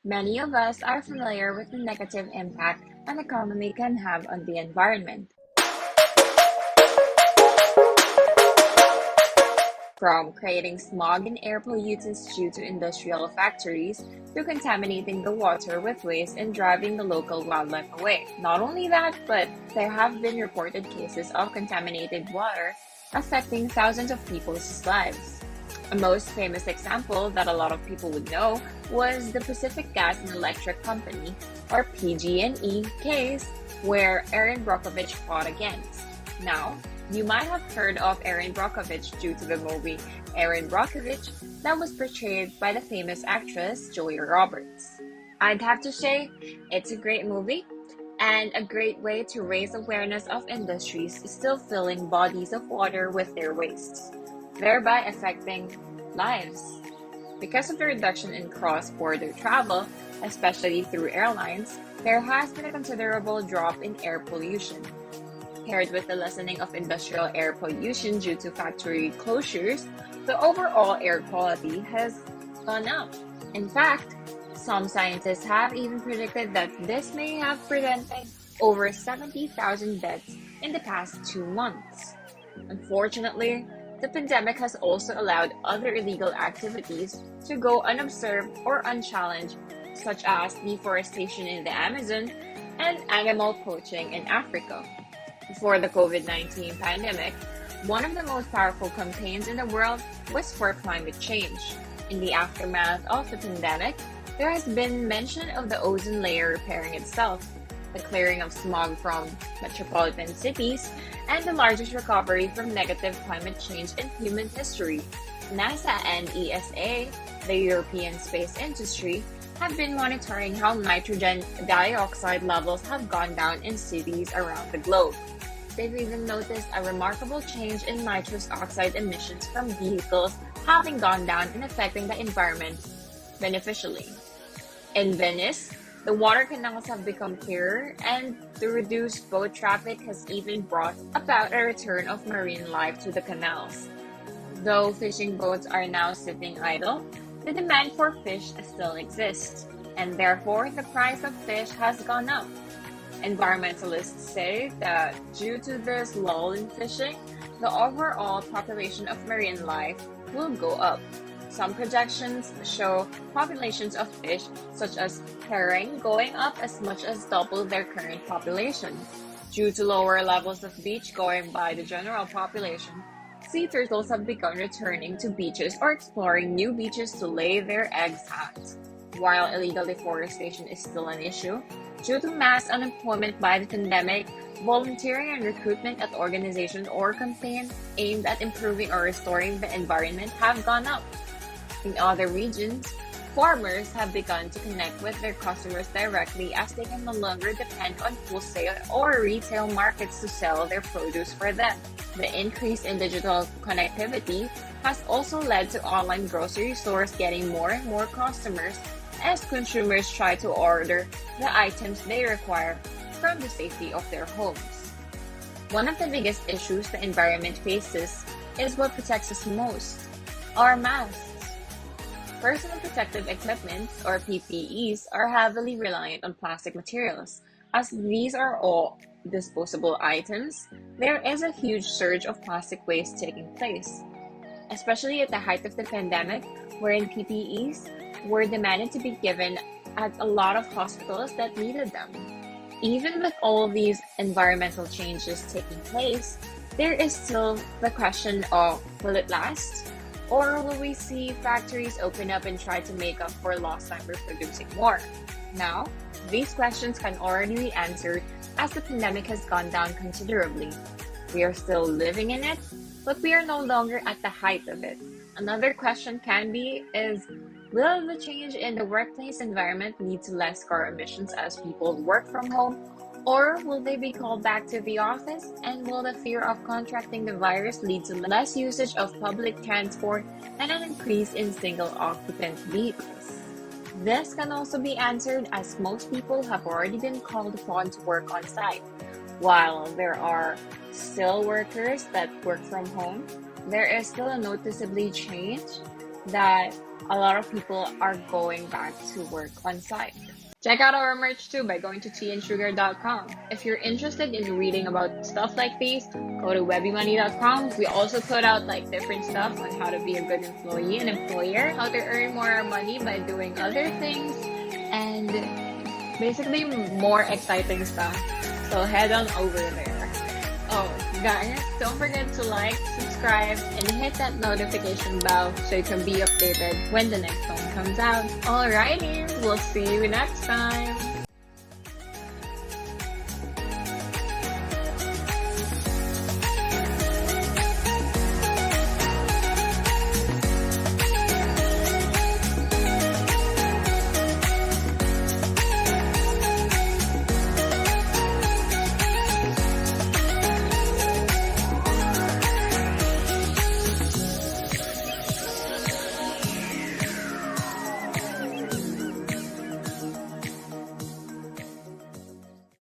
Many of us are familiar with the negative impact an economy can have on the environment, from creating smog and air pollutants due to industrial factories to contaminating the water with waste and driving the local wildlife away. Not only that, but there have been reported cases of contaminated water affecting thousands of people's lives. A most famous example that a lot of people would know was the Pacific Gas and Electric Company, or PG&E case, where Erin Brockovich fought against. Now, you might have heard of Erin Brockovich due to the movie Erin Brockovich that was portrayed by the famous actress Julia Roberts. I'd have to say, it's a great movie and a great way to raise awareness of industries still filling bodies of water with their wastes, thereby affecting lives. Because of the reduction in cross-border travel, especially through airlines, there has been a considerable drop in air pollution. Paired with the lessening of industrial air pollution due to factory closures, the overall air quality has gone up. In fact, some scientists have even predicted that this may have prevented over 70,000 deaths in the past 2 months. Unfortunately, the pandemic has also allowed other illegal activities to go unobserved or unchallenged, such as deforestation in the Amazon and animal poaching in Africa. Before the COVID-19 pandemic, one of the most powerful campaigns in the world was for climate change. In the aftermath of the pandemic, there has been mention of the ozone layer repairing itself, the clearing of smog from metropolitan cities, and the largest recovery from negative climate change in human history. NASA and ESA, the European Space Industry, have been monitoring how nitrogen dioxide levels have gone down in cities around the globe. They've even noticed a remarkable change in nitrous oxide emissions from vehicles having gone down and affecting the environment beneficially. In Venice, the water canals have become clearer, and the reduced boat traffic has even brought about a return of marine life to the canals. Though fishing boats are now sitting idle, the demand for fish still exists, and therefore the price of fish has gone up. Environmentalists say that due to this lull in fishing, the overall population of marine life will go up. Some projections show populations of fish, such as herring, going up as much as double their current population. Due to lower levels of beach going by the general population, sea turtles have begun returning to beaches or exploring new beaches to lay their eggs at. While illegal deforestation is still an issue, due to mass unemployment by the pandemic, volunteering and recruitment at organizations or campaigns aimed at improving or restoring the environment have gone up. In other regions, farmers have begun to connect with their customers directly as they can no longer depend on wholesale or retail markets to sell their produce for them. The increase in digital connectivity has also led to online grocery stores getting more and more customers as consumers try to order the items they require from the safety of their homes. One of the biggest issues the environment faces is what protects us most: our masks. Personal protective equipment, or PPEs, are heavily reliant on plastic materials. As these are all disposable items, there is a huge surge of plastic waste taking place, especially at the height of the pandemic, wherein PPEs were demanded to be given at a lot of hospitals that needed them. Even with all these environmental changes taking place, there is still the question of, will it last? Or will we see factories open up and try to make up for lost time by producing more? Now, these questions can already be answered as the pandemic has gone down considerably. We are still living in it, but we are no longer at the height of it. Another question can be is, will the change in the workplace environment lead to less car emissions as people work from home? Or will they be called back to the office? And will the fear of contracting the virus lead to less usage of public transport and an increase in single-occupant vehicles? This can also be answered as most people have already been called upon to work on site. While there are still workers that work from home, there is still a noticeably change that a lot of people are going back to work on site. Check out our merch too by going to teaandsugar.com. If you're interested in reading about stuff like these, go to webymoney.com. We also put out like different stuff on how to be a good employee and employer, how to earn more money by doing other things, and basically more exciting stuff. So head on over there. Oh, guys, don't forget to like, subscribe, and hit that notification bell so you can be updated when the next one comes out. Alrighty, we'll see you next time.